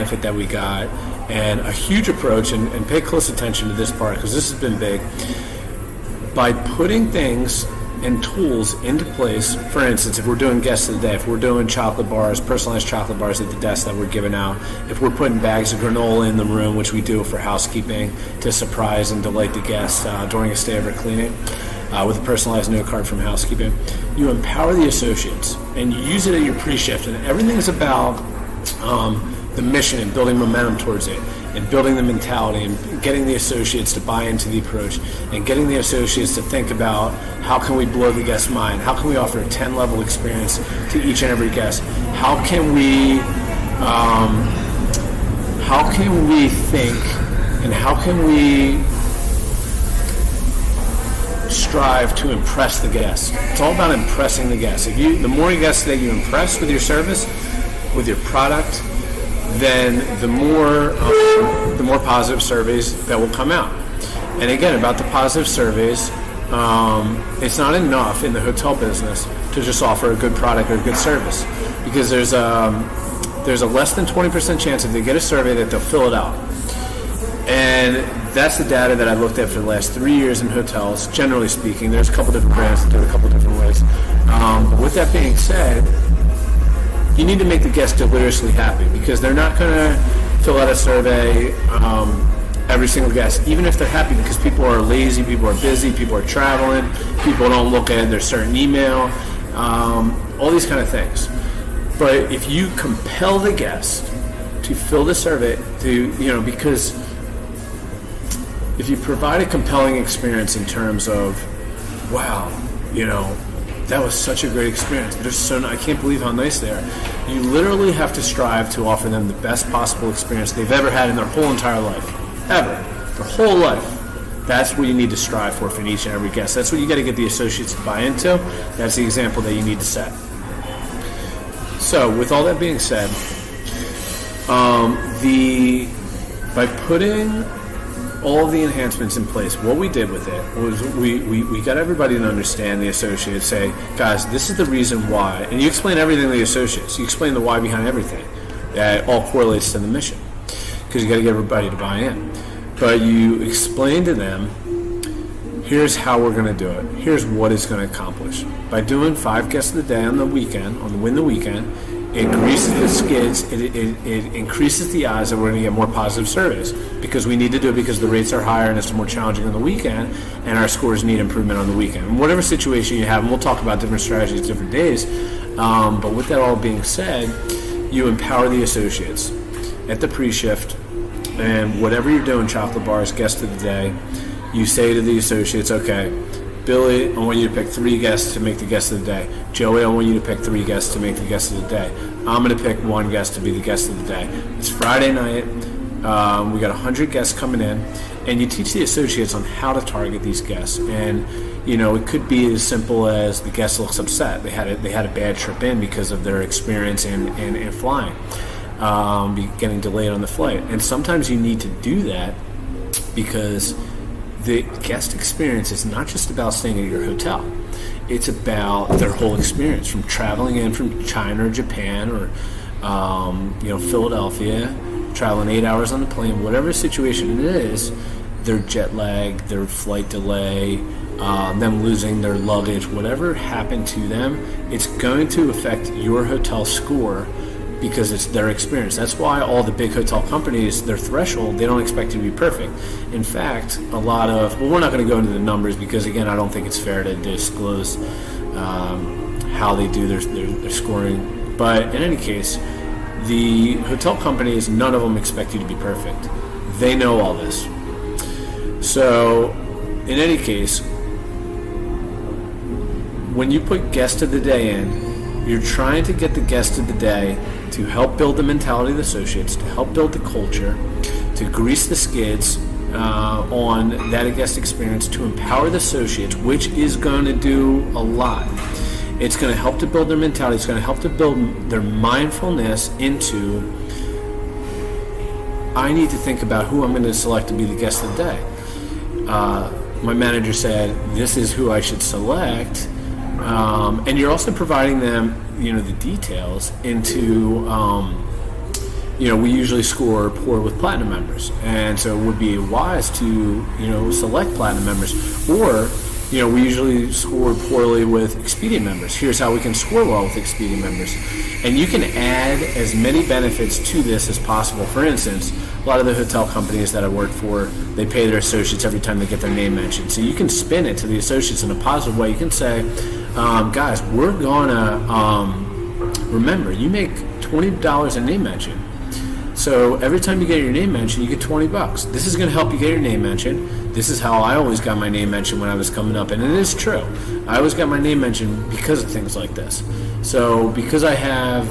benefit that we got, and a huge approach, and pay close attention to this part because this has been big. By putting things and tools into place, for instance, if we're doing guests of the day, if we're doing chocolate bars, personalized chocolate bars at the desk that we're giving out, if we're putting bags of granola in the room, which we do for housekeeping to surprise and delight the guests during a stay over cleaning, with a personalized note card from housekeeping, you empower the associates and you use it at your pre-shift, and everything's about the mission and building momentum towards it, and building the mentality and getting the associates to buy into the approach, and getting the associates to think about how can we blow the guest's mind, how can we offer a 10-level experience to each and every guest, how can we think, and how can we strive to impress the guest. It's all about impressing the guest. The more guests that you impress with your service, with your product, then the more positive surveys that will come out. And again, about the positive surveys, it's not enough in the hotel business to just offer a good product or a good service, because there's a less than 20% chance if they get a survey that they'll fill it out. And that's the data that I've looked at for the last 3 years in hotels, generally speaking. There's a couple different brands that do it a couple different ways. But with that being said, you need to make the guests deliriously happy, because they're not going to fill out a survey, every single guest, even if they're happy, because people are lazy, people are busy, people are traveling, people don't look at their certain email, all these kind of things. But if you compel the guest to fill the survey, because if you provide a compelling experience in terms of, wow, that was such a great experience. I can't believe how nice they are. You literally have to strive to offer them the best possible experience they've ever had in their whole entire life. Ever. Their whole life. That's what you need to strive for each and every guest. That's what you got to get the associates to buy into. That's the example that you need to set. So, with all that being said, by putting all of the enhancements in place, what we did with it was we got everybody to understand, the associates, say, guys, this is the reason why, and you explain everything to the associates. You explain the why behind everything. That all correlates to the mission, because you got to get everybody to buy in. But you explain to them, here's how we're going to do it. Here's what it's going to accomplish. By doing 5 guests of the day on the weekend, on the Win the Weekend, it greases the skids, it increases the odds that we're going to get more positive surveys, because we need to do it because the rates are higher and it's more challenging on the weekend, and our scores need improvement on the weekend. And whatever situation you have, and we'll talk about different strategies different days, but with that all being said, you empower the associates at the pre-shift, and whatever you're doing, chocolate bars, guest of the day, you say to the associates, okay, Billy, I want you to pick 3 guests to make the guest of the day. Joey, I want you to pick 3 guests to make the guest of the day. I'm going to pick 1 guest to be the guest of the day. It's Friday night. We got 100 guests coming in, and you teach the associates on how to target these guests. And it could be as simple as the guest looks upset. They had a bad trip in because of their experience in flying, getting delayed on the flight. And sometimes you need to do that because the guest experience is not just about staying at your hotel. It's about their whole experience, from traveling in from China or Japan or Philadelphia, traveling 8 hours on the plane, whatever situation it is, their jet lag, their flight delay, them losing their luggage, whatever happened to them, it's going to affect your hotel score, because it's their experience. That's why all the big hotel companies, their threshold, they don't expect you to be perfect. In fact, we're not going to go into the numbers, because again, I don't think it's fair to disclose how they do their scoring. But in any case, the hotel companies, none of them expect you to be perfect. They know all this. So, in any case, when you put guest of the day in, you're trying to get the guest of the day to help build the mentality of the associates, to help build the culture, to grease the skids on that guest experience, to empower the associates, which is going to do a lot. It's going to help to build their mentality. It's going to help to build their mindfulness into, I need to think about who I'm going to select to be the guest of the day. My manager said, this is who I should select. And you're also providing them, the details into we usually score poor with platinum members, and so it would be wise to select platinum members. Or we usually score poorly with Expedia members. Here's how we can score well with Expedia members. And you can add as many benefits to this as possible. For instance, a lot of the hotel companies that I work for, they pay their associates every time they get their name mentioned. So you can spin it to the associates in a positive way. You can say, guys, we're going to, remember, you make $20 a name mention. So every time you get your name mentioned, you get $20. This is going to help you get your name mentioned. This is how I always got my name mentioned when I was coming up, and it is true. I always got my name mentioned because of things like this. So because I have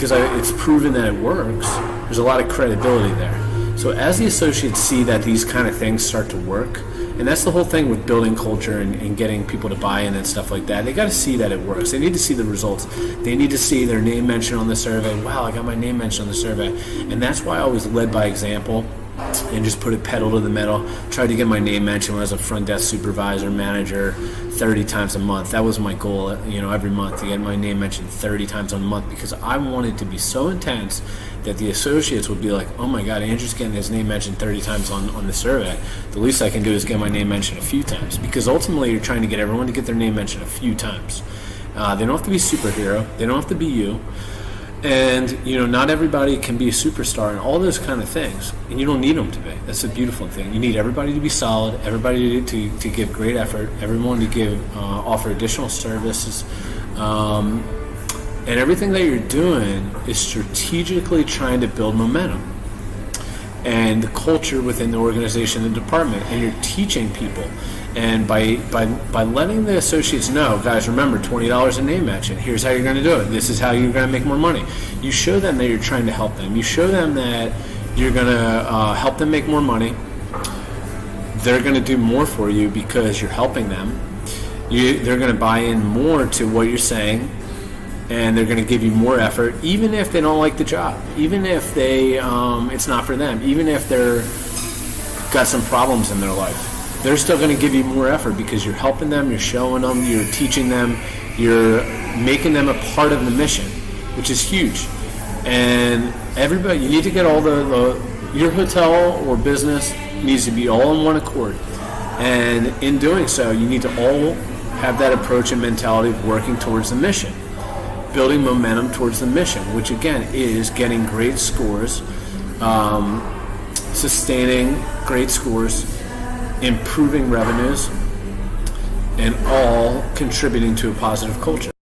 it's proven that it works, there's a lot of credibility there. So as the associates see that these kind of things start to work, and that's the whole thing with building culture and getting people to buy in and stuff like that. They got to see that it works. They need to see the results. They need to see their name mentioned on the survey. Wow, I got my name mentioned on the survey. And that's why I always led by example and just put it pedal to the metal. Tried to get my name mentioned when I was a front desk supervisor, manager, 30 times a month. That was my goal, every month, to get my name mentioned 30 times a month, because I wanted to be so intense that the associates would be like, oh my God, Andrew's getting his name mentioned 30 times on the survey. The least I can do is get my name mentioned a few times, because ultimately you're trying to get everyone to get their name mentioned a few times. They don't have to be a superhero. They don't have to be you. And, not everybody can be a superstar and all those kind of things. And you don't need them to be. That's the beautiful thing. You need everybody to be solid, everybody to give great effort, everyone to offer additional services. And everything that you're doing is strategically trying to build momentum and the culture within the organization and department. And you're teaching people. And by letting the associates know, guys, remember, $20 a name mention. Here's how you're going to do it. This is how you're going to make more money. You show them that you're trying to help them. You show them that you're going to help them make more money. They're going to do more for you because you're helping them. They're going to buy in more to what you're saying, and they're going to give you more effort, even if they don't like the job, even if it's not for them, even if they're got some problems in their life. They're still going to give you more effort because you're helping them, you're showing them, you're teaching them, you're making them a part of the mission, which is huge. And everybody, you need to get all your hotel or business needs to be all in one accord. And in doing so, you need to all have that approach and mentality of working towards the mission, building momentum towards the mission, which again is getting great scores, sustaining great scores, improving revenues, and all contributing to a positive culture.